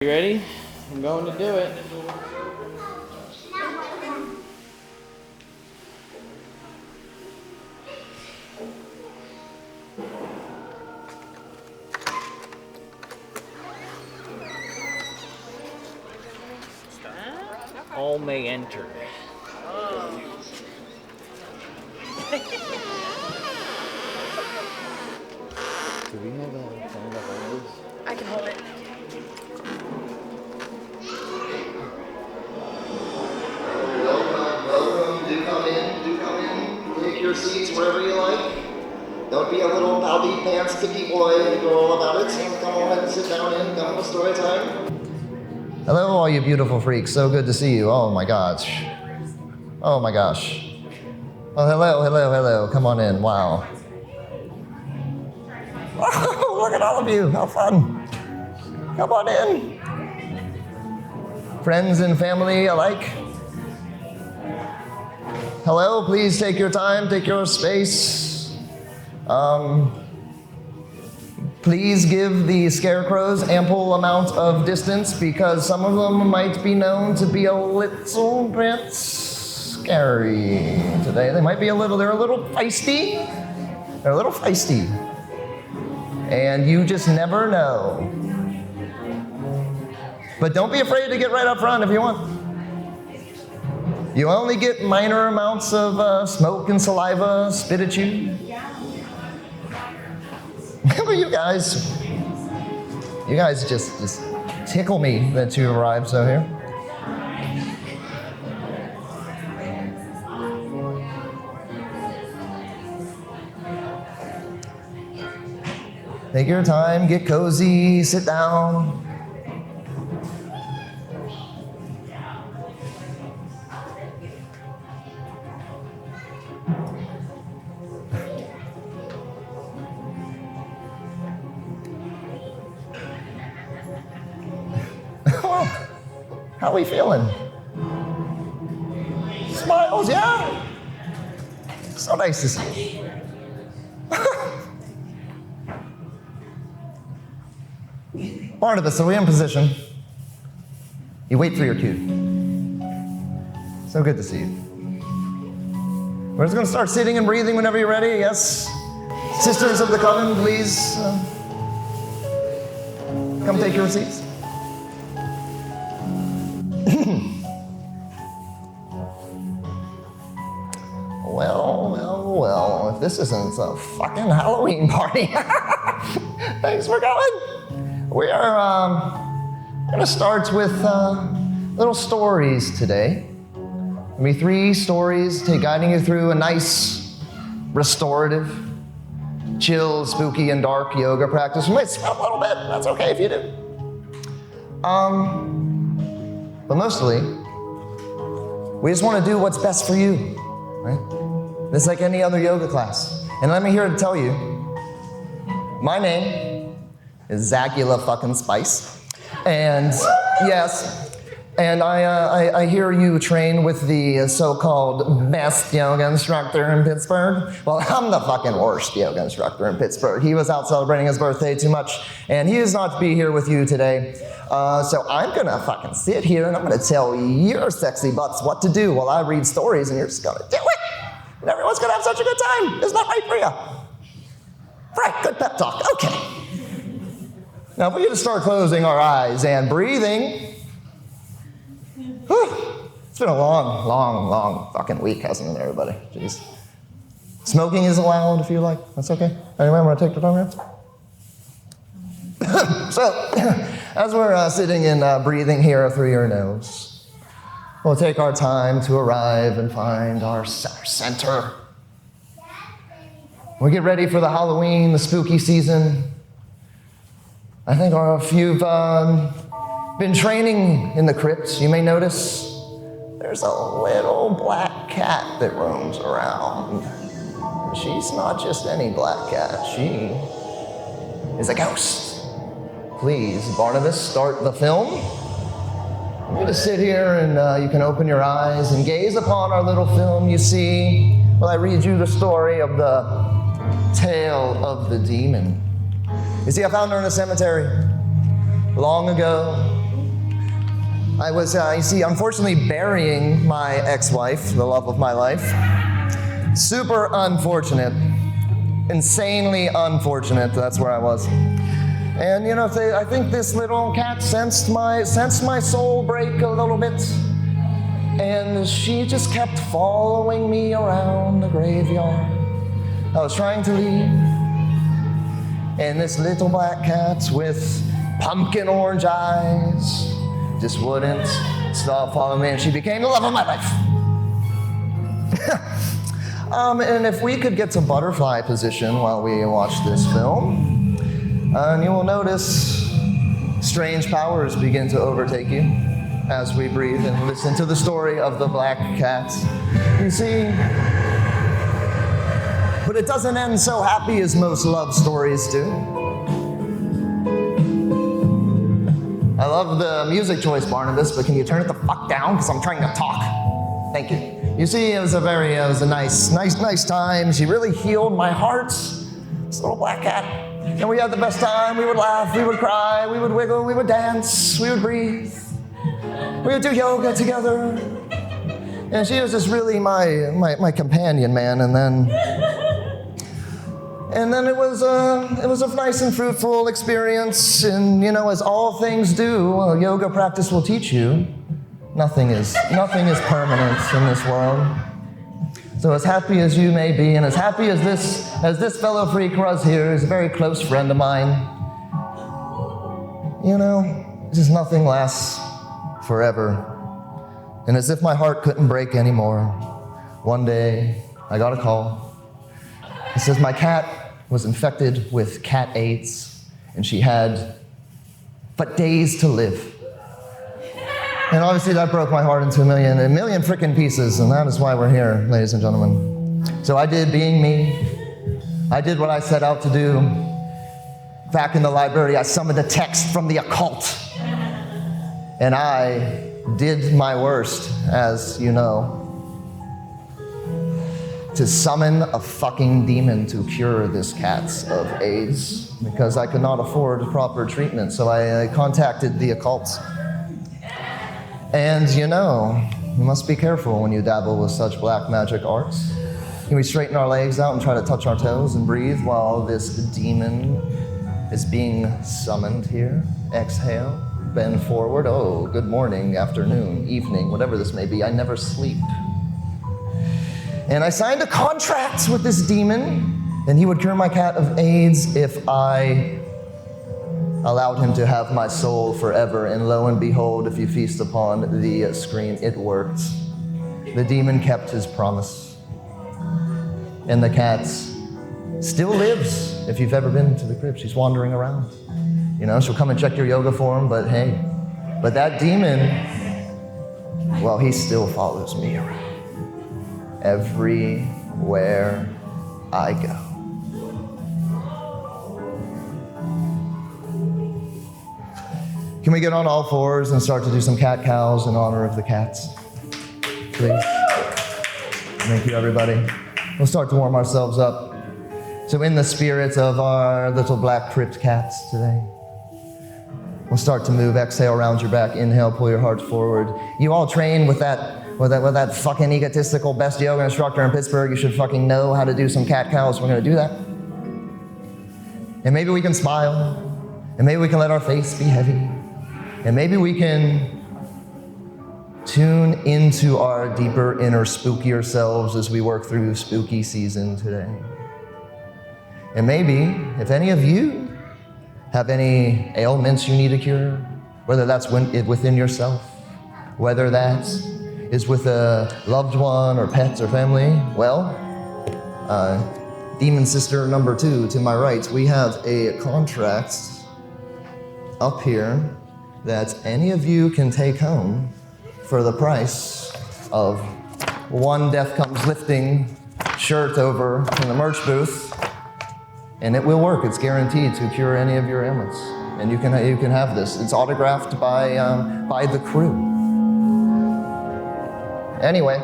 You ready? I'm going to do it. All may enter. Do we have a phone to hold this? I can hold it. Welcome. Do come in. Take your seats wherever you like. Don't be a little baldy pants sticky boy and go all about it. Come on and sit down in. Come to Storytime. Hello, all you beautiful freaks. So good to see you. Oh my gosh. Oh my gosh. Oh, hello. Come on in. Wow. Oh, look at all of you. How fun. Come on in. Friends and family alike. Hello, please take your time, take your space. Please give the scarecrows ample amount of distance because some of them might be known to be a little bit scary today. They're a little feisty. They're a little feisty. And you just never know. But don't be afraid to get right up front if you want. You only get minor amounts of smoke and saliva spit at you. But you guys just tickle me that you arrived so here. Take your time, get cozy, sit down. How are we feeling? Smiles, yeah? So nice to see you. Barnabas, are we in position? You wait for your cue. So good to see you. We're just going to start sitting and breathing whenever you're ready, yes? Sisters of the Coven, please come take your seats. Well, if this isn't a fucking Halloween party, thanks for coming. We are going to start with little stories today. There'll be 3 stories guiding you through a nice, restorative, chill, spooky, and dark yoga practice. We might sweat a little bit. That's okay if you do. But mostly, we just want to do what's best for you, right? It's like any other yoga class. And let me here to tell you, my name is Zagula fucking Spice. And yes, and I hear you train with the so-called best yoga instructor in Pittsburgh. Well, I'm the fucking worst yoga instructor in Pittsburgh. He was out celebrating his birthday too much, and he is not to be here with you today. So I'm gonna fucking sit here and I'm gonna tell your sexy butts what to do while I read stories, and you're just gonna do it. And everyone's gonna have such a good time. Isn't that right for you? Right, good pep talk, okay. Now if we get to start closing our eyes and breathing, it's been a long fucking week, hasn't it, everybody? Jeez. Smoking is allowed if you like, that's okay. Anyway, I'm gonna take the time here. So, as we're sitting and breathing here through your nose, we'll take our time to arrive and find our center. We get ready for the Halloween, the spooky season. I think if you've been training in the crypts, you may notice there's a little black cat that roams around. And she's not just any black cat, she is a ghost. Please, Barnabas, start the film. I'm going to sit here and you can open your eyes and gaze upon our little film. You see, well, I read you the story of the tale of the demon. You see, I found her in a cemetery long ago. I was, you see, unfortunately burying my ex-wife, the love of my life. Super unfortunate. Insanely unfortunate, that's where I was. And you know, I think this little cat sensed my soul break a little bit. And she just kept following me around the graveyard. I was trying to leave. And this little black cat with pumpkin orange eyes just wouldn't stop following me, and she became the love of my life. And if we could get to butterfly position while we watch this film, and you will notice strange powers begin to overtake you as we breathe and listen to the story of the black cat. You see, but it doesn't end so happy as most love stories do. I love the music choice, Barnabas, but can you turn it the fuck down? Because I'm trying to talk. Thank you. You see, it was a nice time. She really healed my heart, this little black cat. And we had the best time. We would laugh, we would cry, we would wiggle, we would dance, we would breathe. We would do yoga together. And she was just really my companion, man. And then it was a nice and fruitful experience. And you know, as all things do, yoga practice will teach you, nothing is permanent in this world. So as happy as you may be, and as happy as this fellow freak was here, is a very close friend of mine. You know, just nothing lasts forever. And as if my heart couldn't break anymore, one day I got a call. It says my cat was infected with cat AIDS, and she had but days to live. And obviously that broke my heart into a million frickin' pieces, and that is why we're here, ladies and gentlemen. So I did being me. I did what I set out to do. Back in the library, I summoned a text from the occult. And I did my worst, as you know, to summon a fucking demon to cure this cat of AIDS, because I could not afford proper treatment, so I contacted the occult. And you know, you must be careful when you dabble with such black magic arts. Can we straighten our legs out and try to touch our toes and breathe while this demon is being summoned here? Exhale, bend forward. Oh, good morning, afternoon, evening, whatever this may be. I never sleep. And I signed a contract with this demon, and he would cure my cat of AIDS if I allowed him to have my soul forever. And lo and behold, if you feast upon the screen, it worked. The demon kept his promise. And the cat still lives. If you've ever been to the crib, she's wandering around. You know, she'll come and check your yoga form, but hey, but that demon, well, he still follows me around. Everywhere I go. Can we get on all fours and start to do some cat cows in honor of the cats? Please. Thank you, everybody. We'll start to warm ourselves up. So in the spirit of our little black crypt cats today, we'll start to move. Exhale, round your back. Inhale, pull your heart forward. You all train with that fucking egotistical best yoga instructor in Pittsburgh. You should fucking know how to do some cat cows. We're gonna do that. And maybe we can smile. And maybe we can let our face be heavy. And maybe we can tune into our deeper, inner, spookier selves as we work through spooky season today. And maybe, if any of you have any ailments you need to cure, whether that's within yourself, whether that is with a loved one or pets or family, well, demon sister number 2 to my right, we have a contract up here that any of you can take home for the price of one Death Comes Lifting shirt over in the merch booth, and it will work. It's guaranteed to cure any of your ailments, and you can have this. It's autographed by the crew. Anyway,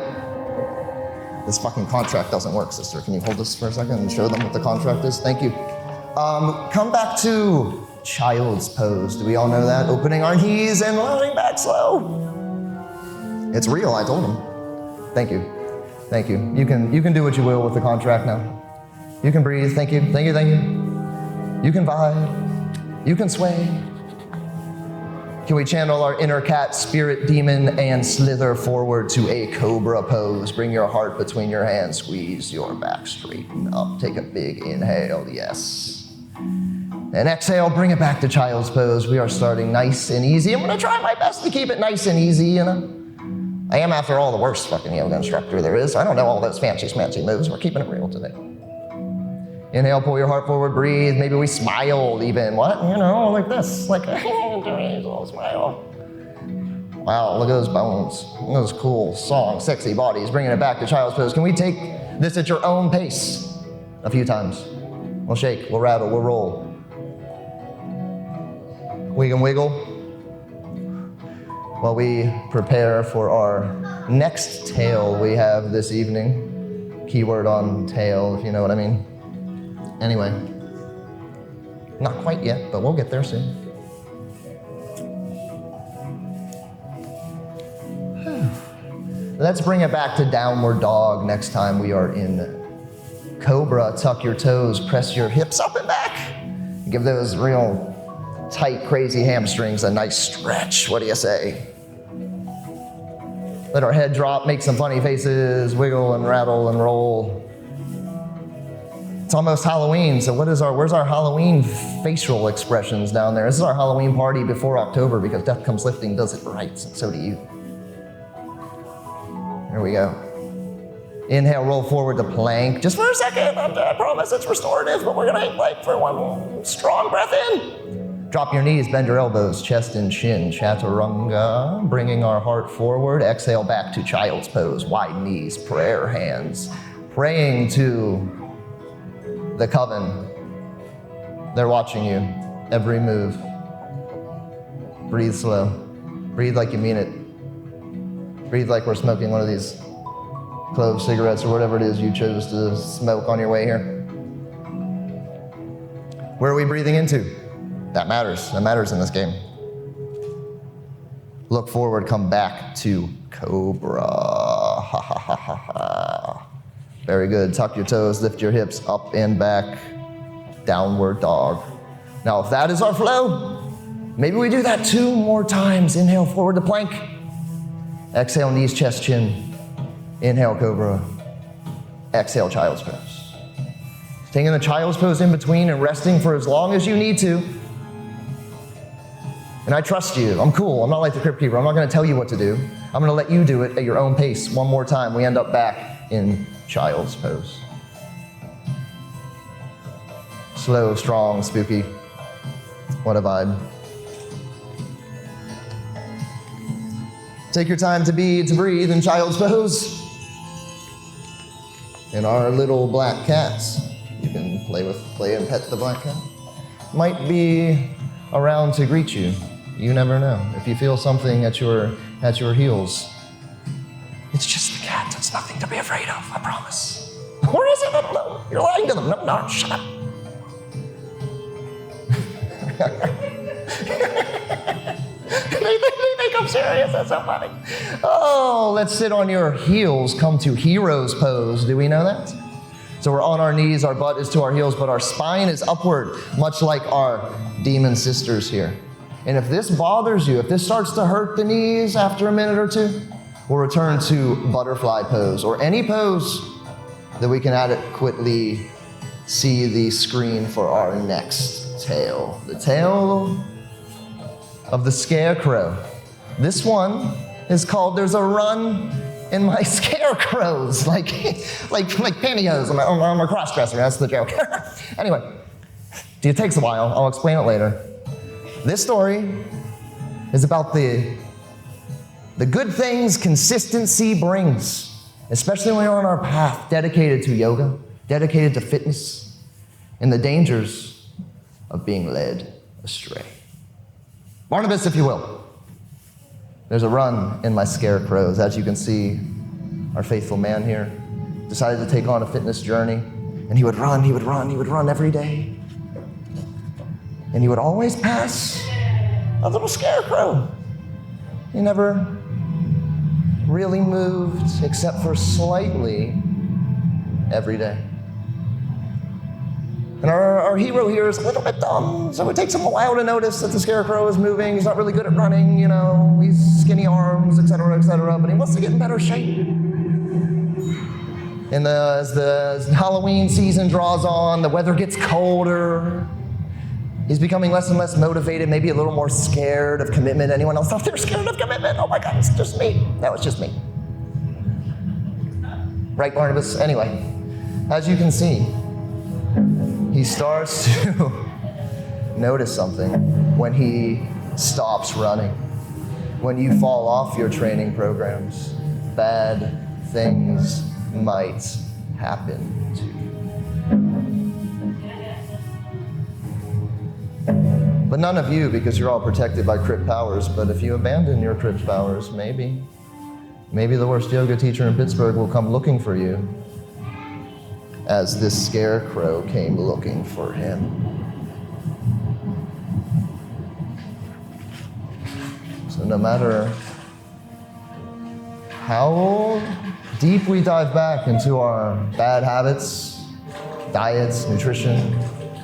this fucking contract doesn't work, sister. Can you hold this for a second and show them what the contract is? Thank you. Come back to child's pose. Do we all know that? Opening our knees and leaning back slow. It's real, I told him. Thank you. Thank you. You can do what you will with the contract now. You can breathe. Thank you. Thank you. Thank you. You can vibe. You can sway. Can we channel our inner cat, spirit demon, and slither forward to a cobra pose? Bring your heart between your hands. Squeeze your back, straighten up. Take a big inhale. Yes. And exhale, bring it back to child's pose. We are starting nice and easy. I'm gonna try my best to keep it nice and easy, you know? I am, after all, the worst fucking yoga instructor there is. I don't know all those fancy schmancy moves. We're keeping it real today. Inhale, pull your heart forward, breathe. Maybe we smile even. What? You know, like this. Like, a little smile. Wow, look at those bones. Look at those cool, strong, sexy bodies. Bringing it back to child's pose. Can we take this at your own pace a few times? We'll shake, we'll rattle, we'll roll. We can wiggle while we prepare for our next tale we have this evening. Keyword on tale, if you know what I mean. Anyway, not quite yet, but we'll get there soon. Let's bring it back to downward dog next time we are in cobra. Tuck your toes, press your hips up and back. Give those real tight, crazy hamstrings a nice stretch. What do you say? Let our head drop, make some funny faces, wiggle and rattle and roll. It's almost Halloween, so where's our Halloween facial expressions down there? This is our Halloween party before October because Death Comes Lifting does it right, and so do you. There we go. Inhale, roll forward to plank. Just for a second, I promise it's restorative, but we're gonna hang plank for one strong breath in. Drop your knees, bend your elbows, chest and chin, chaturanga, bringing our heart forward. Exhale back to child's pose, wide knees, prayer hands, praying to the coven. They're watching you, every move. Breathe slow. Breathe like you mean it. Breathe like we're smoking one of these clove cigarettes or whatever it is you chose to smoke on your way here. Where are we breathing into? That matters. That matters in this game. Look forward, come back to cobra. Ha ha ha ha ha. Very good. Tuck your toes, lift your hips up and back. Downward dog. Now, if that is our flow, maybe we do that 2 more times. Inhale, forward to plank. Exhale, knees, chest, chin. Inhale, cobra. Exhale, child's pose. Taking the child's pose in between and resting for as long as you need to. And I trust you. I'm cool. I'm not like the Crypt Keeper. I'm not going to tell you what to do. I'm going to let you do it at your own pace. One more time. We end up back in child's pose. Slow, strong, spooky. What a vibe. Take your time to breathe in child's pose. And our little black cats, you can play and pet the black cat, might be around to greet you. You never know. If you feel something at your heels, it's just the cat. It's nothing to be afraid of, I promise. Or is it? I don't know. You're lying to them. No, shut up. They think I'm serious. That's so funny. Oh, let's sit on your heels. Come to hero's pose. Do we know that? So we're on our knees, our butt is to our heels, but our spine is upward, much like our demon sisters here. And if this bothers you, if this starts to hurt the knees after a minute or two, we'll return to butterfly pose, or any pose that we can adequately see the screen for our next tale. The tale of the scarecrow. This one is called There's a Run in My Scarecrows, like pantyhose. I'm a cross-dresser, that's the joke. Anyway, it takes a while, I'll explain it later. This story is about the good things consistency brings, especially when you're on our path dedicated to yoga, dedicated to fitness, and the dangers of being led astray. Barnabas, if you will. There's a run in my scarecrows. As you can see, our faithful man here decided to take on a fitness journey, and he would run every day. And he would always pass a little scarecrow. He never really moved except for slightly every day. And our hero here is a little bit dumb, so it takes him a while to notice that the scarecrow is moving. He's not really good at running, he's skinny arms, etc., but he wants to get in better shape. And as the Halloween season draws on, the weather gets colder. He's becoming less and less motivated, maybe a little more scared of commitment. Anyone else out there scared of commitment? Oh my God, it's just me. That was just me. Right, Barnabas? Anyway, as you can see, he starts to notice something when he stops running. When you fall off your training programs, bad things might happen to you. But none of you, because you're all protected by crypt powers. But if you abandon your crypt powers, maybe the worst yoga teacher in Pittsburgh will come looking for you, as this scarecrow came looking for him. So no matter how deep we dive back into our bad habits, diets, nutrition,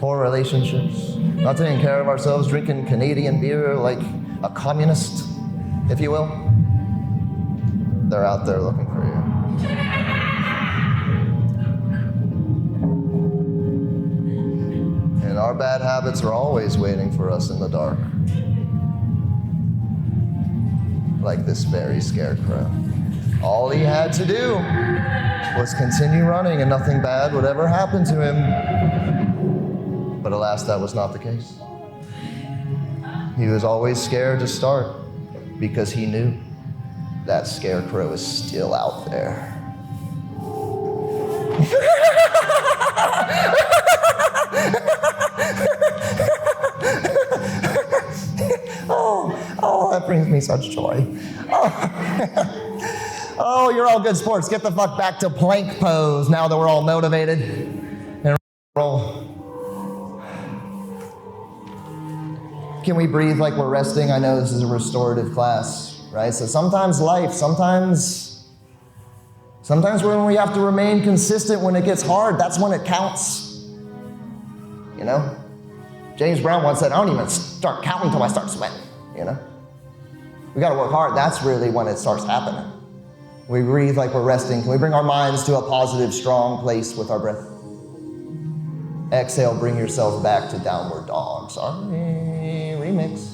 poor relationships, not taking care of ourselves, drinking Canadian beer like a communist, if you will, they're out there looking for you. And our bad habits are always waiting for us in the dark, like this very scarecrow. All he had to do was continue running and nothing bad would ever happen to him. But alas, that was not the case. He was always scared to start because he knew that scarecrow is still out there. Oh, that brings me such joy. Oh, you're all good sports. Get the fuck back to plank pose now that we're all motivated and roll. Can we breathe like we're resting? I know this is a restorative class, right? So sometimes when we have to remain consistent when it gets hard, that's when it counts. James Brown once said, I don't even start counting until I start sweating, We gotta work hard. That's really when it starts happening. We breathe like we're resting. Can we bring our minds to a positive, strong place with our breath? Exhale, bring yourself back to downward dog. Sorry, remix.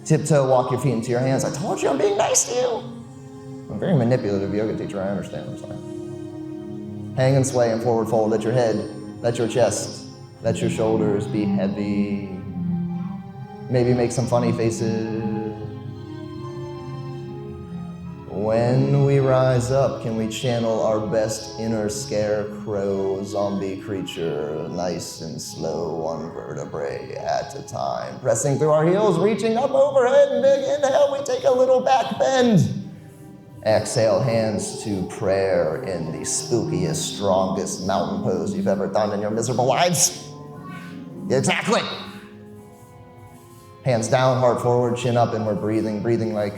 Tiptoe, walk your feet into your hands. I told you I'm being nice to you. I'm a very manipulative yoga teacher, I understand, I'm sorry. Hang and sway and forward fold. Let your head, let your chest, let your shoulders be heavy. Maybe make some funny faces. When we rise up, can we channel our best inner scarecrow zombie creature, nice and slow, one vertebrae at a time. Pressing through our heels, reaching up overhead, big inhale, we take a little back bend. Exhale, hands to prayer in the spookiest, strongest mountain pose you've ever done in your miserable lives. Exactly. Hands down, heart forward, chin up, and we're breathing like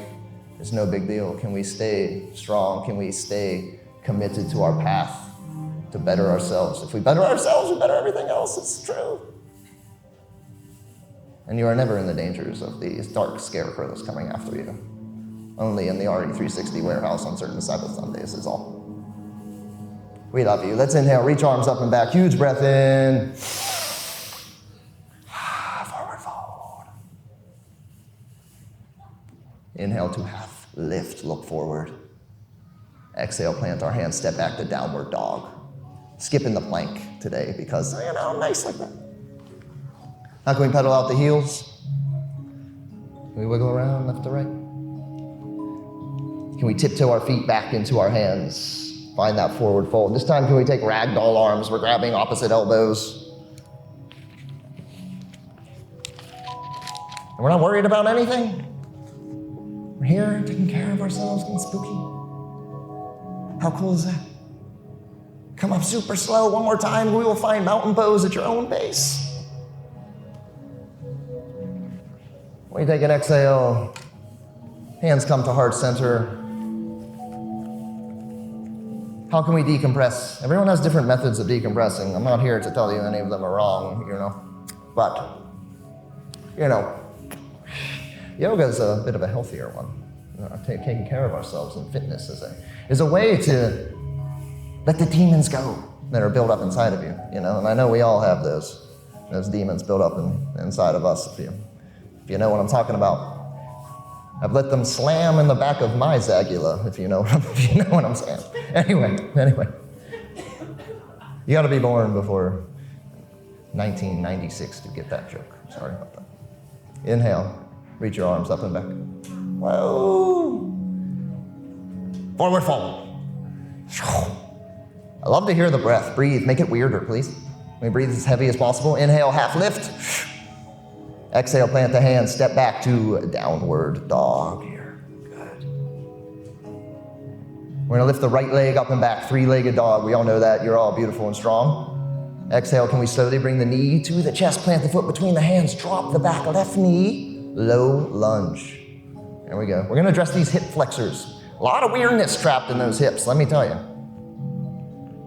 it's no big deal. Can we stay strong? Can we stay committed to our path to better ourselves? If we better ourselves, we better everything else. It's true. And you are never in the dangers of these dark scarecrows coming after you. Only in the RE360 warehouse on certain Sabbath Sundays is all. We love you. Let's inhale, reach arms up and back. Huge breath in. Forward fold. Inhale to half, lift, look forward. Exhale, plant our hands, step back to downward dog. Skipping the plank today because, nice like that. Now can we pedal out the heels? Can we wiggle around left to right? Can we tiptoe our feet back into our hands? Find that forward fold. This time, can we take ragdoll arms? We're grabbing opposite elbows. And we're not worried about anything. We're here taking care of ourselves, getting spooky. How cool is that? Come up super slow one more time. We will find mountain pose at your own pace. We take an exhale. Hands come to heart center. How can we decompress? Everyone has different methods of decompressing. I'm not here to tell you any of them are wrong, But, yoga is a bit of a healthier one. Taking care of ourselves and fitness is a way to let the demons go that are built up inside of you, And I know we all have those demons built up inside of us, if you know what I'm talking about. I've let them slam in the back of my Zagula, if you know what I'm saying. Anyway. You gotta be born before 1996 to get that joke. Sorry about that. Inhale, reach your arms up and back. Whoa. Forward fold. I love to hear the breath. Breathe, make it weirder, please. Let me breathe as heavy as possible. Inhale, half lift. Exhale, plant the hands, step back to downward dog here. Good. We're gonna lift the right leg up and back, three-legged dog. We all know that. You're all beautiful and strong. Exhale, can we slowly bring the knee to the chest, plant the foot between the hands, drop the back left knee, low lunge. There we go. We're gonna address these hip flexors. A lot of weirdness trapped in those hips, let me tell you.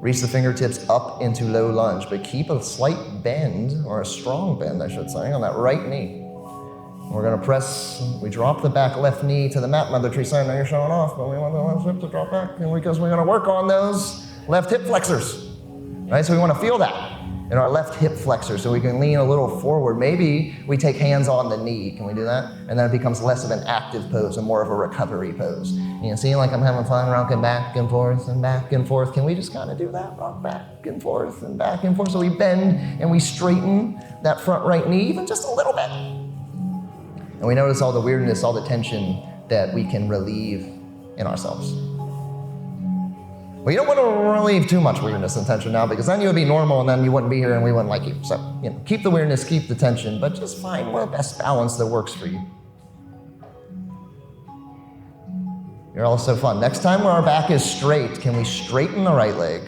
Reach the fingertips up into low lunge, but keep a slight bend, or a strong bend, I should say, on that right knee. We're gonna press, we drop the back left knee to the mat. Mother Tree sign, now you're showing off, but we want the left hip to drop back, because we're gonna work on those left hip flexors, right? So we wanna feel that in our left hip flexor, so we can lean a little forward. Maybe we take hands on the knee, can we do that? And then it becomes less of an active pose and more of a recovery pose. See, like I'm having fun rocking back and forth and back and forth. Can we just kind of do that? Rock back and forth and back and forth. So we bend and we straighten that front right knee even just a little bit. And we notice all the weirdness, all the tension that we can relieve in ourselves. Well, you don't want to relieve too much weirdness and tension now, because then you would be normal and then you wouldn't be here and we wouldn't like you. So, keep the weirdness, keep the tension, but just find the best balance that works for you. You're all so fun. Next time when our back is straight, can we straighten the right leg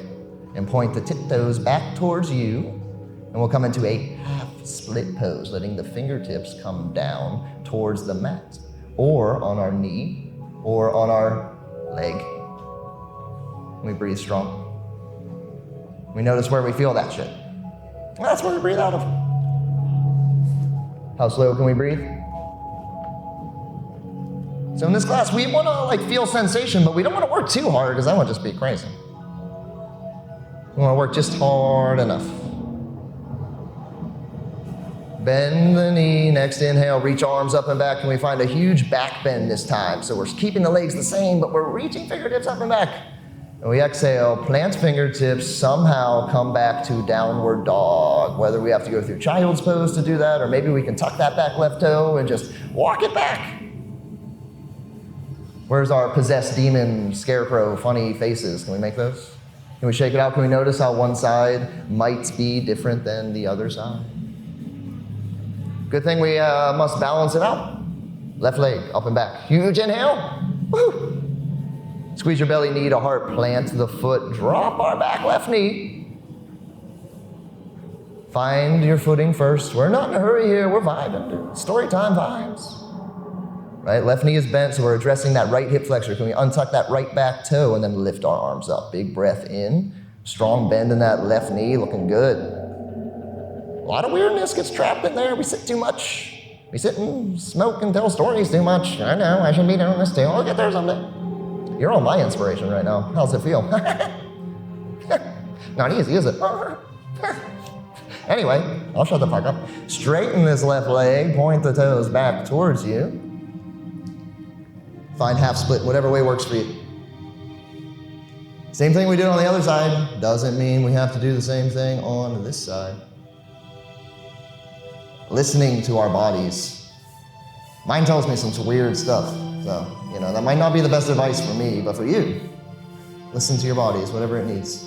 and point the tiptoes back towards you, and we'll come into a half split pose, letting the fingertips come down towards the mat, or on our knee, or on our leg. We breathe strong. We notice where we feel that shit. That's where we breathe out of. How slow can we breathe? So in this class, we want to feel sensation, but we don't want to work too hard, because that would just be crazy. We want to work just hard enough. Bend the knee. Next inhale, reach arms up and back, and we find a huge back bend this time. So we're keeping the legs the same, but we're reaching fingertips up and back. And we exhale, plant fingertips, somehow come back to downward dog. Whether we have to go through child's pose to do that, or maybe we can tuck that back left toe and just walk it back. Where's our possessed demon, scarecrow, funny faces? Can we make those? Can we shake it out? Can we notice how one side might be different than the other side? Good thing we must balance it out. Left leg, up and back. Huge inhale. Woo. Squeeze your belly, knee to heart, plant the foot, drop our back left knee. Find your footing first. We're not in a hurry here, we're vibing. Story time vibes. Right, left knee is bent, so we're addressing that right hip flexor. Can we untuck that right back toe and then lift our arms up? Big breath in, strong bend in that left knee, looking good. A lot of weirdness gets trapped in there. We sit too much. We sit and smoke and tell stories too much. I know, I should be doing this too. I'll get there someday. You're all my inspiration right now. How's it feel? Not easy, is it? Anyway, I'll shut the fuck up. Straighten this left leg, point the toes back towards you. Find half split, whatever way works for you. Same thing we did on the other side. Doesn't mean we have to do the same thing on this side. Listening to our bodies. Mine tells me some weird stuff, so, that might not be the best advice for me, but for you, listen to your bodies, whatever it needs.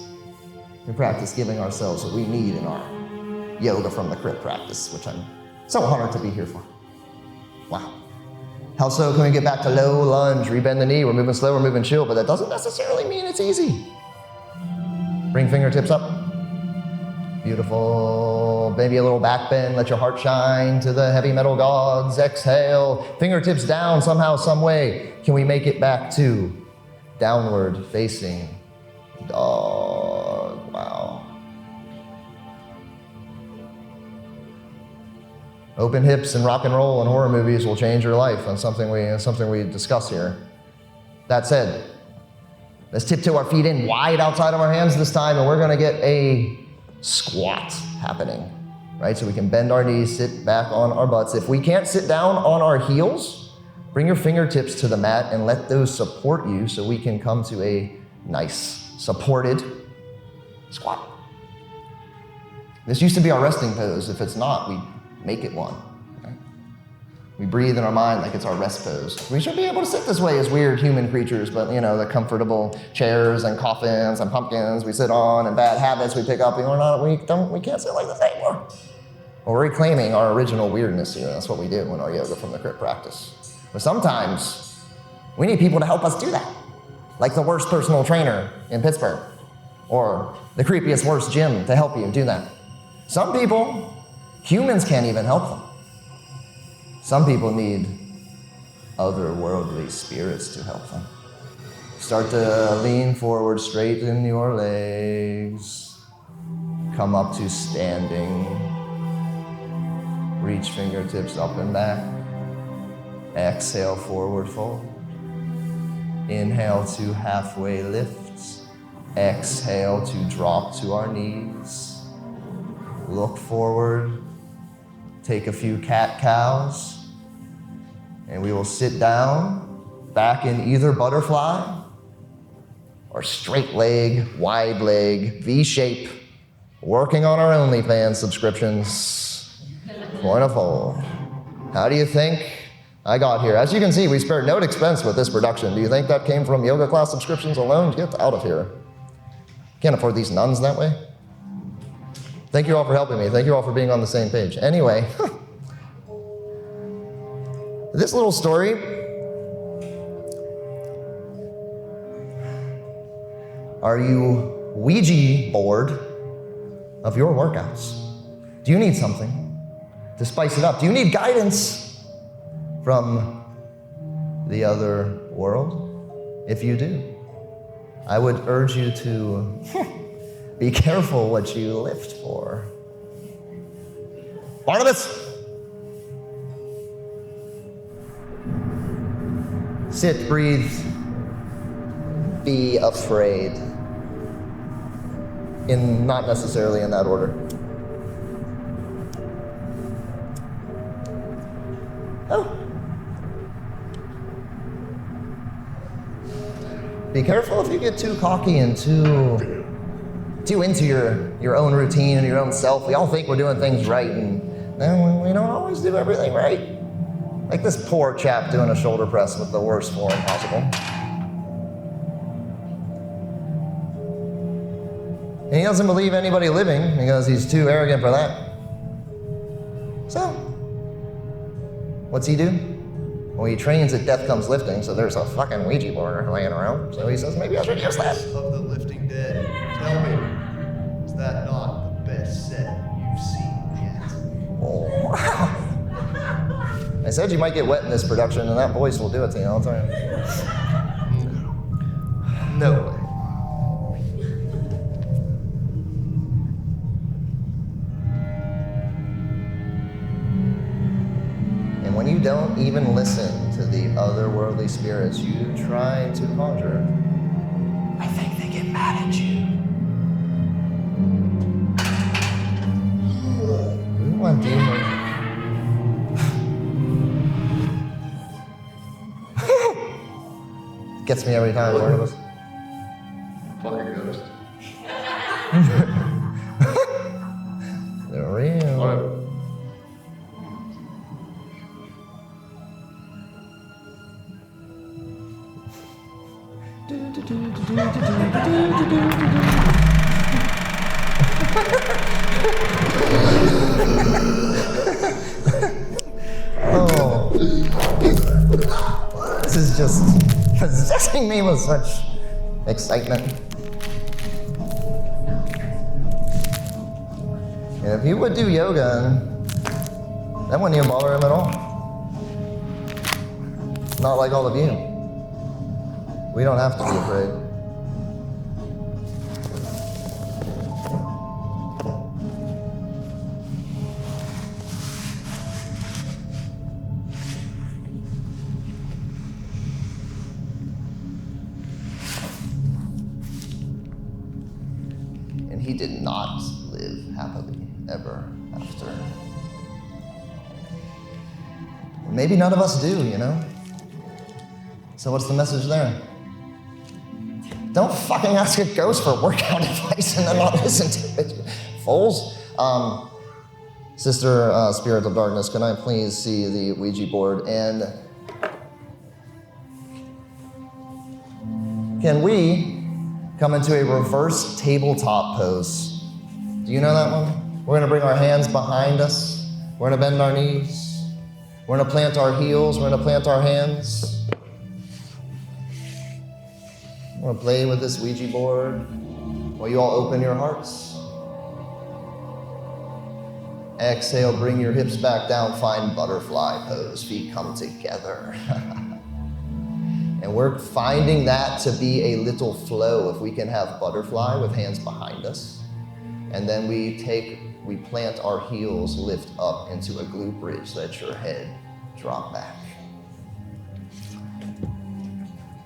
We practice giving ourselves what we need in our yoga from the crypt practice, which I'm so honored to be here for. Wow. How slow can we get back to low lunge? Rebend the knee. We're moving slow, we're moving chill, but that doesn't necessarily mean it's easy. Bring fingertips up. Beautiful. Maybe a little back bend. Let your heart shine to the heavy metal gods. Exhale. Fingertips down somehow, some way. Can we make it back to downward facing dog? Wow. Open hips and rock and roll and horror movies will change your life. That's something we discuss here. That said, let's tiptoe our feet in wide outside of our hands this time, and we're gonna get a squat happening, right? So we can bend our knees, sit back on our butts. If we can't sit down on our heels, bring your fingertips to the mat and let those support you so we can come to a nice, supported squat. This used to be our resting pose. If it's not, we make it one. We breathe in our mind like it's our rest pose. We should be able to sit this way as weird human creatures, but the comfortable chairs and coffins and pumpkins we sit on and bad habits we pick up, we can't sit like this anymore. Well, we're reclaiming our original weirdness here. That's what we do in our yoga from the crypt practice. But sometimes we need people to help us do that. Like the worst personal trainer in Pittsburgh, or the creepiest worst gym to help you do that. Some people, humans can't even help them. Some people need otherworldly spirits to help them. Start to lean forward, straighten your legs. Come up to standing. Reach fingertips up and back. Exhale, forward fold. Inhale to halfway lifts. Exhale to drop to our knees. Look forward. Take a few cat-cows. And we will sit down, back in either butterfly or straight leg, wide leg, V-shape, working on our OnlyFans subscriptions. Point of fold. How do you think I got here? As you can see, we spared no expense with this production. Do you think that came from yoga class subscriptions alone? Get out of here. Can't afford these nuns that way. Thank you all for helping me. Thank you all for being on the same page. Anyway, this little story are you Ouija bored of your workouts? Do you need something to spice it up? Do you need guidance from the other world? If you do, I would urge you to be careful what you lift for. Barnabas! Sit, breathe, be afraid. Not necessarily in that order. Oh. Be careful if you get too cocky and too into your own routine and your own self. We all think we're doing things right, and then we don't always do everything right. Like this poor chap doing a shoulder press with the worst form possible. And he doesn't believe anybody living because he's too arrogant for that. So, what's he do? Well, he trains at Death Comes Lifting, so there's a fucking Ouija board laying around. So he says, maybe I should use that. Of the Lifting Dead, tell me, is that not the best set you've seen yet? Oh, wow. I said you might get wet in this production, and that voice will do it to you, I'll tell you. No way. And when you don't even listen to the otherworldly spirits you try to conjure, I think they get mad at you. We want demons. Gets me every time, Barnabas. Fucking ghost. They're real. Whatever. Oh. This is just possessing me with such excitement. And if he would do yoga, that wouldn't even bother him at all. Not like all of you. We don't have to be afraid. And he did not live happily ever after. Maybe none of us do, you know? So what's the message there? Don't fucking ask a ghost for workout advice and then not listen to it, fools. Sister Spirit of Darkness, can I please see the Ouija board? And can we come into a reverse tabletop pose? Do you know that one? We're gonna bring our hands behind us. We're gonna bend our knees. We're gonna plant our heels. We're gonna plant our hands. We're gonna play with this Ouija board while you all open your hearts. Exhale, bring your hips back down, find butterfly pose, feet come together. And we're finding that to be a little flow. If we can have butterfly with hands behind us, and then we plant our heels, lift up into a glute bridge, let your head drop back.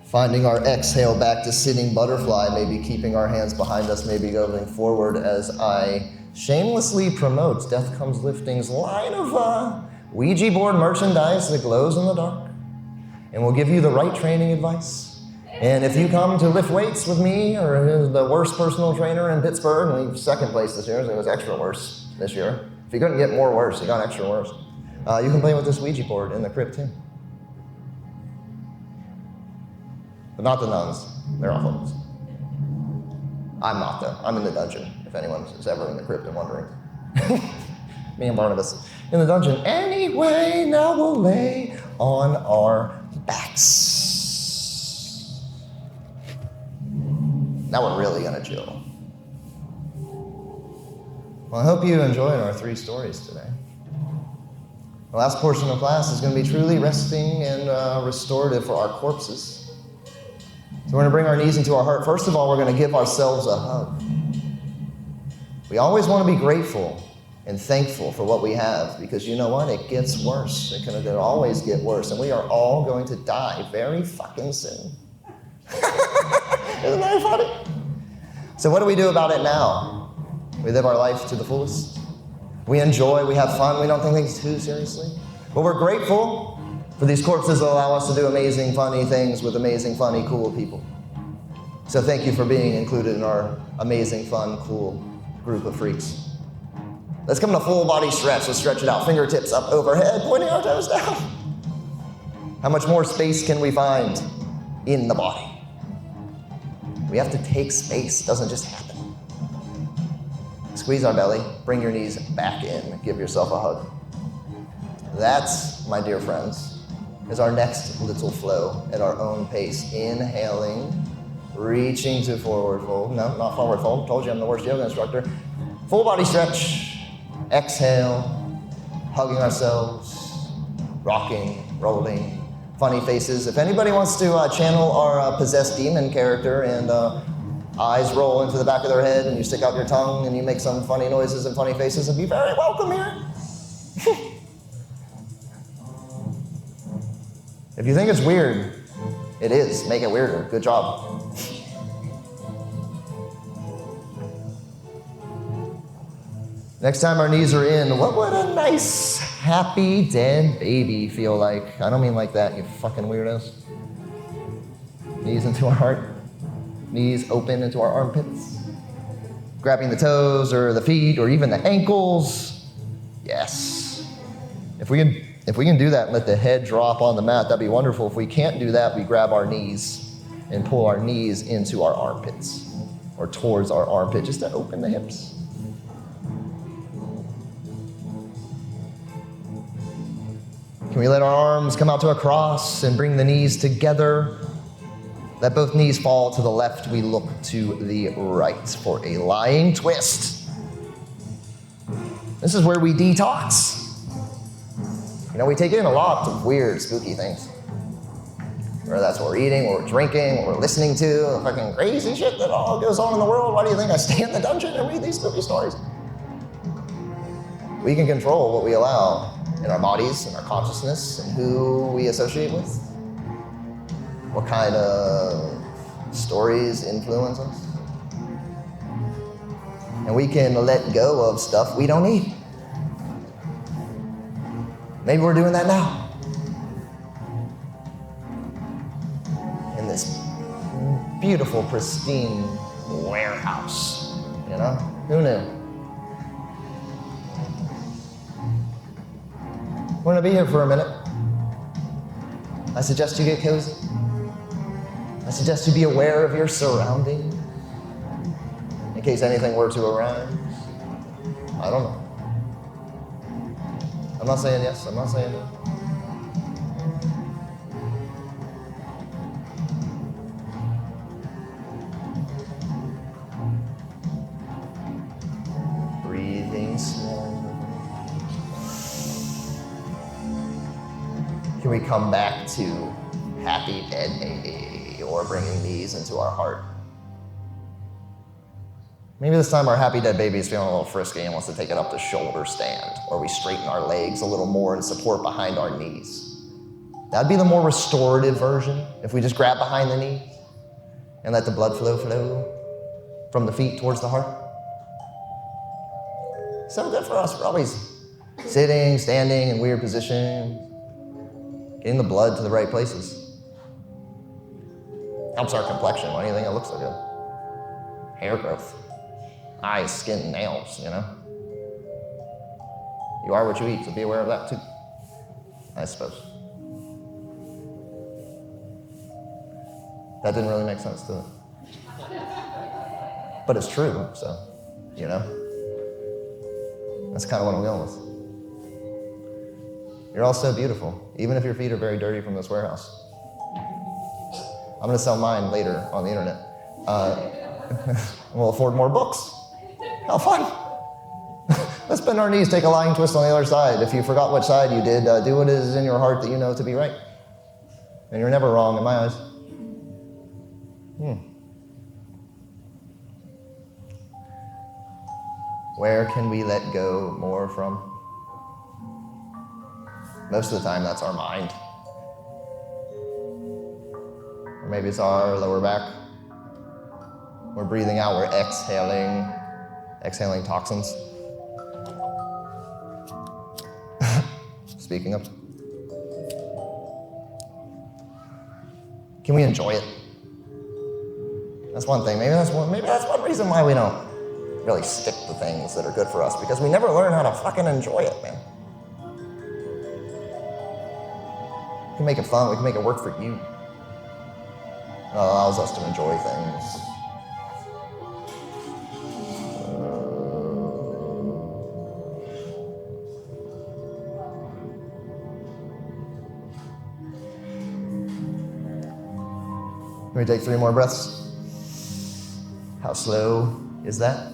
Finding our exhale back to sitting butterfly, maybe keeping our hands behind us, maybe going forward as I shamelessly promote Death Comes Lifting's line of Ouija board merchandise that glows in the dark. And we'll give you the right training advice. And if you come to lift weights with me, or the worst personal trainer in Pittsburgh, and we second place this year, so it was extra worse this year. If you couldn't get more worse, you got extra worse. You can play with this Ouija board in the crypt too. But not the nuns, they're all focused. I'm not though, I'm in the dungeon, if anyone is ever in the crypt and wondering. Me and Barnabas in the dungeon. Anyway, now we'll lay on our backs. Now we're really gonna chill. Well, I hope you enjoyed our 3 stories today. The last portion of class is gonna be truly resting and restorative for our corpses. So we're gonna bring our knees into our heart. First of all, we're gonna give ourselves a hug. We always wanna be grateful and thankful for what we have, because you know what? It gets worse. It can always get worse, and we are all going to die very fucking soon. Isn't that funny? So what do we do about it now? We live our life to the fullest. We enjoy, we have fun, we don't take things too seriously. But we're grateful for these corpses that allow us to do amazing, funny things with amazing, funny, cool people. So thank you for being included in our amazing, fun, cool group of freaks. Let's come to full body stretch. Let's stretch it out. Fingertips up overhead, pointing our toes down. How much more space can we find in the body? We have to take space. It doesn't just happen. Squeeze our belly. Bring your knees back in. Give yourself a hug. That's, my dear friends, is our next little flow at our own pace. Inhaling, reaching to forward fold. No, not forward fold. Told you I'm the worst yoga instructor. Full body stretch. Exhale, hugging ourselves, rocking, rolling, funny faces. If anybody wants to channel our possessed demon character and eyes roll into the back of their head and you stick out your tongue and you make some funny noises and funny faces, and be very welcome here. If you think it's weird, it is. Make it weirder. Good job. Next time our knees are in, what would a nice, happy, dead baby feel like? I don't mean like that, you fucking weirdos. Knees into our heart. Knees open into our armpits. Grabbing the toes or the feet or even the ankles. Yes. If we can do that and let the head drop on the mat, that'd be wonderful. If we can't do that, we grab our knees and pull our knees into our armpits or towards our armpit just to open the hips. Can we let our arms come out to a cross and bring the knees together? Let both knees fall to the left. We look to the right for a lying twist. This is where we detox. You know, we take in a lot of weird, spooky things. Whether that's what we're eating, what we're drinking, what we're listening to, the fucking crazy shit that all goes on in the world. Why do you think I stay in the dungeon and read these spooky stories? We can control what we allow in our bodies, in our consciousness, and who we associate with. What kind of stories influence us. And we can let go of stuff we don't need. Maybe we're doing that now. In this beautiful, pristine warehouse, you know? Who knew? We're gonna be here for a minute. I suggest you get cozy. I suggest you be aware of your surroundings in case anything were to arise. I don't know. I'm not saying yes, I'm not saying no. Breathing slow. Can we come back to happy dead baby or bringing these into our heart? Maybe this time our happy dead baby is feeling a little frisky and wants to take it up the shoulder stand, or we straighten our legs a little more and support behind our knees. That'd be the more restorative version, if we just grab behind the knees and let the blood flow from the feet towards the heart. So good for us. We're always sitting, standing in weird positions, getting the blood to the right places. Helps our complexion. Why do you think it looks so good? Hair growth. Eyes, skin, nails, you know? You are what you eat, so be aware of that too, I suppose. That didn't really make sense, did it? But it's true, so, you know? That's kind of what I'm going with. You're all so beautiful, even if your feet are very dirty from this warehouse. I'm gonna sell mine later on the internet. We'll afford more books. How fun. Let's bend our knees, take a lying twist on the other side. If you forgot which side you did, do what is in your heart that you know to be right. And you're never wrong in my eyes. Where can we let go more from? Most of the time, that's our mind. Or maybe it's our lower back. We're breathing out, we're exhaling toxins. Speaking of. Can we enjoy it? That's one thing. Maybe that's one reason why we don't really stick to things that are good for us, because we never learn how to fucking enjoy it, man. We can make it fun, we can make it work for you. It allows us to enjoy things. Can we take 3 more breaths? How slow is that?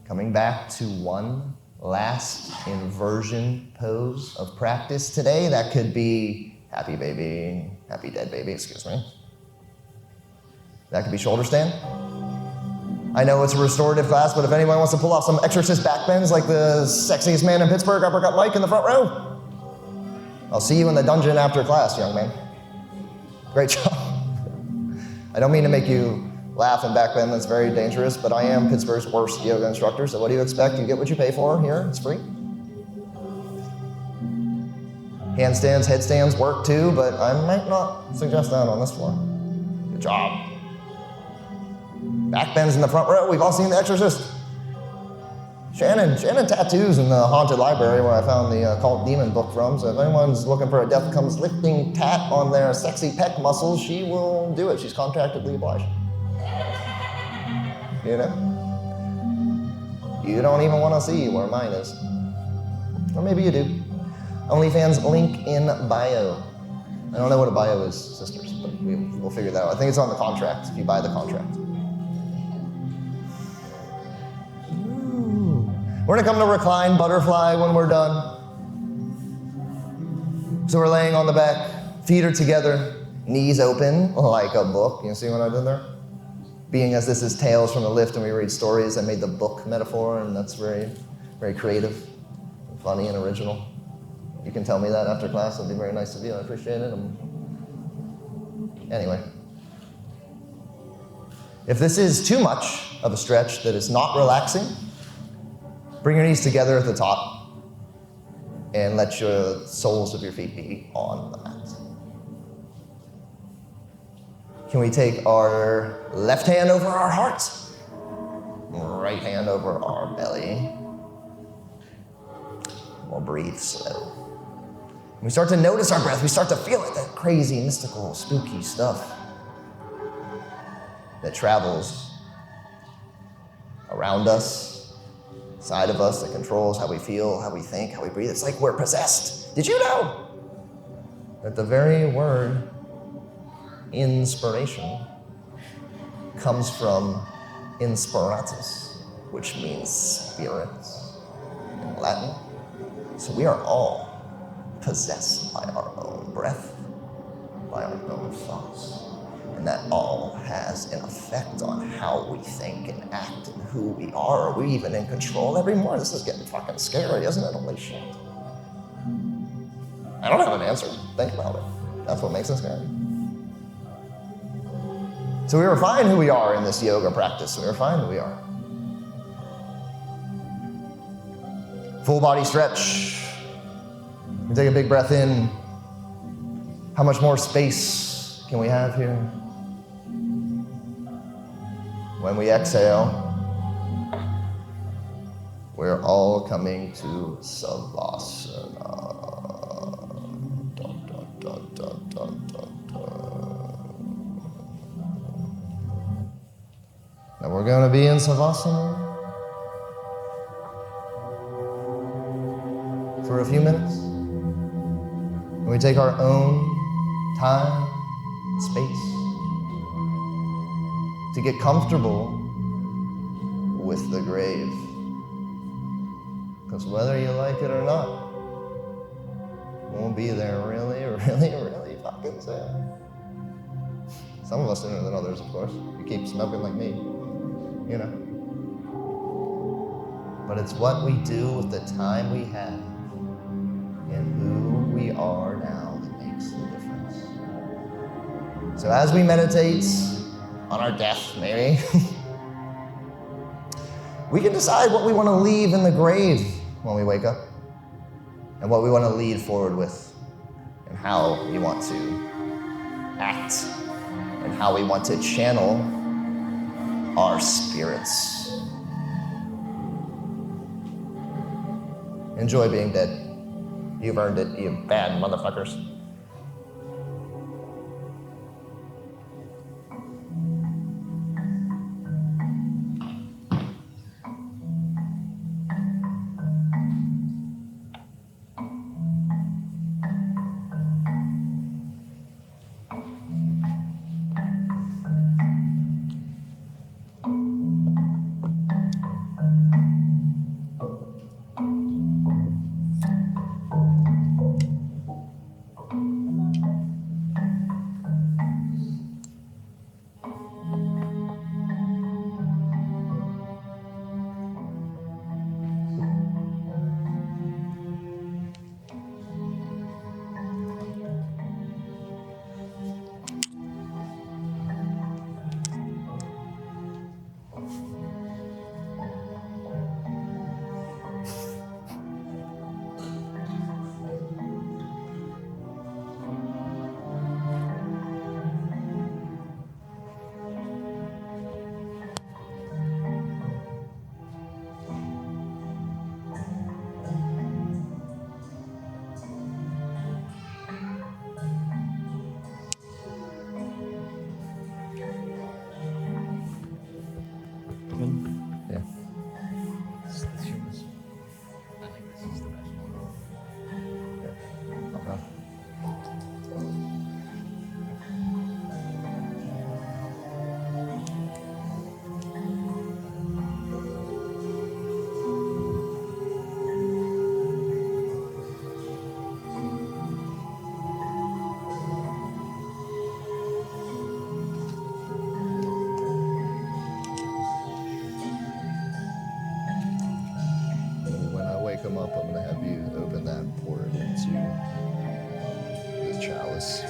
Coming back to one last inversion pose of practice today. That could be happy dead baby, excuse me. That could be shoulder stand. I know it's a restorative class, but if anyone wants to pull off some exorcist backbends like the sexiest man in Pittsburgh, Uppercut Mike in the front row, I'll see you in the dungeon after class, young man. Great job. I don't mean to make you laugh and backbend, that's very dangerous, but I am Pittsburgh's worst yoga instructor, so what do you expect? You get what you pay for here, it's free. Handstands, headstands work too, but I might not suggest that on this floor. Good job. Backbends in the front row, we've all seen The Exorcist. Shannon tattoos in the haunted library where I found the Cult Demon book from, so if anyone's looking for a Death Comes Lifting tat on their sexy pec muscles, she will do it. She's contractually obliged. You know? You don't even want to see where mine is. Or maybe you do. OnlyFans link in bio. I don't know what a bio is, sisters. but we'll figure that out. I think it's on the contract, if you buy the contract. We're gonna come to recline butterfly when we're done. So we're laying on the back, feet are together, knees open like a book. You see what I did there? Being as this is Tales from the Lift and we read stories, I made the book metaphor, and that's very, very creative, and funny, and original. You can tell me that after class. It'd be very nice of you. I appreciate it. Anyway. If this is too much of a stretch that is not relaxing, bring your knees together at the top and let your soles of your feet be on the mat. Can we take our left hand over our heart, right hand over our belly? We'll breathe slow. When we start to notice our breath, we start to feel it, that crazy, mystical, spooky stuff that travels around us, side of us, that controls how we feel, how we think, how we breathe. It's like we're possessed. Did you know that the very word inspiration comes from inspiratus, which means spirit in Latin? So we are all possessed by our own breath, by our own thoughts. And that all has an effect on how we think and act and who we are. Are we even in control every morning? This is getting fucking scary, isn't it? Holy shit. I don't have an answer. Think about it. That's what makes it scary. So we refine who we are in this yoga practice. We refine who we are. Full body stretch. We take a big breath in. How much more space can we have here? When we exhale, we're all coming to Savasana. Dun, dun, dun, dun, dun, dun, dun. Now we're going to be in Savasana for a few minutes. And we take our own time, space, to get comfortable with the grave. Because whether you like it or not, we'll be there really, really, really fucking soon. Some of us sooner than others, of course. You keep smoking like me, you know. But it's what we do with the time we have and who we are now that makes the difference. So as we meditate on our death, maybe, we can decide what we want to leave in the grave when we wake up, and what we want to lead forward with, and how we want to act, and how we want to channel our spirits. Enjoy being dead. You've earned it, you bad motherfuckers. this.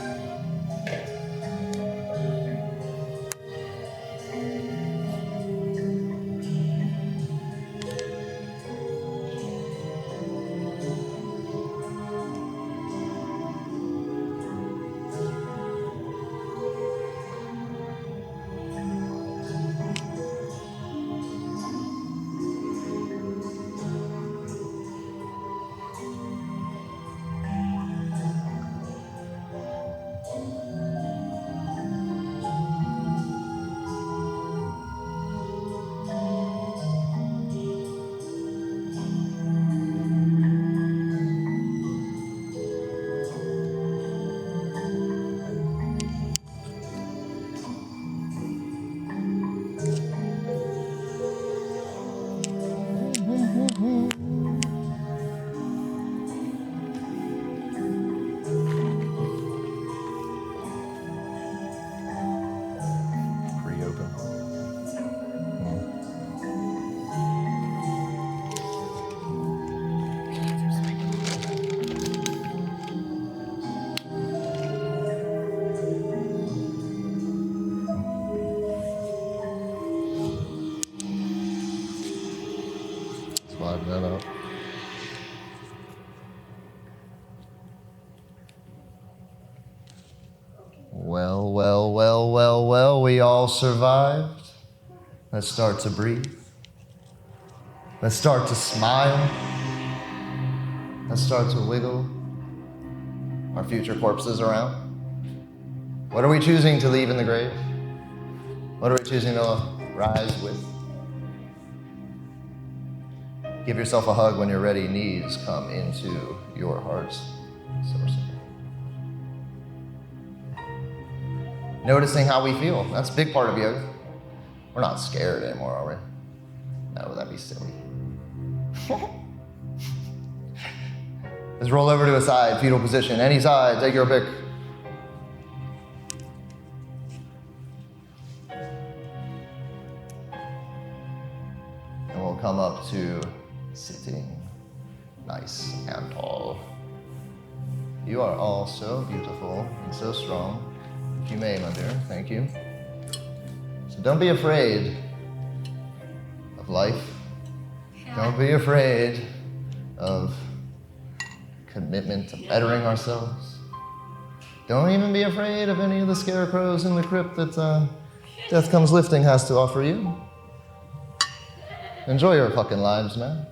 Pre-open. Slide that up. Well, well, well, well, well, we all survived. Let's start to breathe. Let's start to smile. Let's start to wiggle our future corpses around. What are we choosing to leave in the grave? What are we choosing to rise with? Give yourself a hug when you're ready. Knees come into your heart's source. Noticing how we feel. That's a big part of yoga. We're not scared anymore, are we? No, that'd be silly. Let's roll over to a side, fetal position. Any side, take your pick. And we'll come up to sitting nice and tall. You are all so beautiful and so strong. If you may, my dear, thank you. So don't be afraid of life. Don't be afraid of commitment to bettering ourselves. Don't even be afraid of any of the scarecrows in the crypt that Death Comes Lifting has to offer you. Enjoy your fucking lives, man.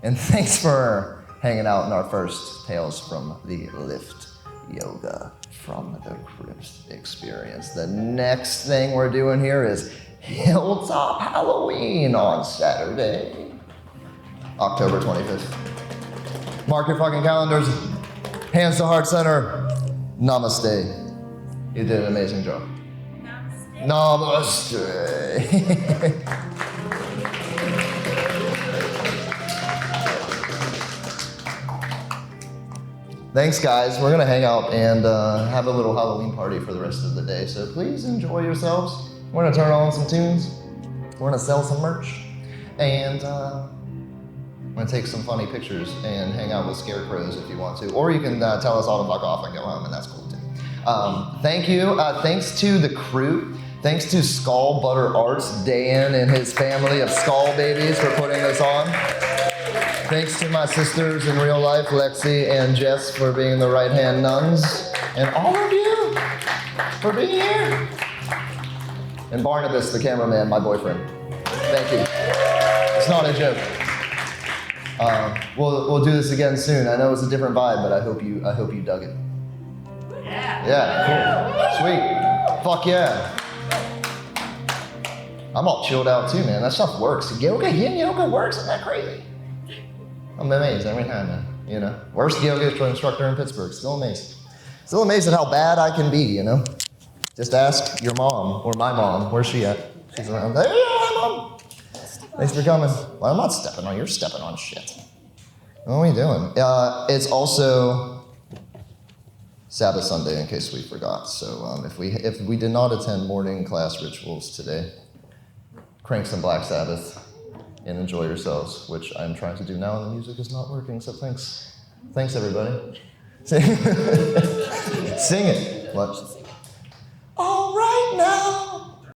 And thanks for hanging out in our first Tales from the Lift Yoga from the Crypt experience. The next thing we're doing here is Hilltop Halloween on Saturday, October 25th. Mark your fucking calendars. Hands to Heart Center. Namaste. You did an amazing job. Namaste. Namaste. Thanks, guys. We're gonna hang out and have a little Halloween party for the rest of the day. So please enjoy yourselves. We're gonna turn on some tunes. We're gonna sell some merch, and I'm gonna take some funny pictures and hang out with scarecrows if you want to, or you can tell us all to fuck off and go home, and that's cool too. Thank you. Thanks to the crew. Thanks to Skull Butter Arts, Dan and his family of Skull Babies for putting this on. Thanks to my sisters in real life, Lexi and Jess, for being the right-hand nuns. And all of you for being here. And Barnabas, the cameraman, my boyfriend. Thank you. It's not a joke. We'll do this again soon. I know it's a different vibe, but I hope you dug it. Yeah, cool. Sweet. Fuck yeah. I'm all chilled out too, man. That stuff works. Yin yoga works. Isn't that crazy? I'm amazed every time, man. You know, worst yoga instructor in Pittsburgh. Still amazed. Still amazed at how bad I can be, you know? Just ask your mom, or my mom. Where's she at? She's around. Hey, hi, Mom. Thanks for coming. Well, I'm not stepping on. You're stepping on shit. What are we doing? It's also Sabbath Sunday, in case we forgot. So if we did not attend morning class rituals today, crank some Black Sabbath and enjoy yourselves, which I'm trying to do now, and the music is not working. So thanks everybody. Sing it. Watch. All right now.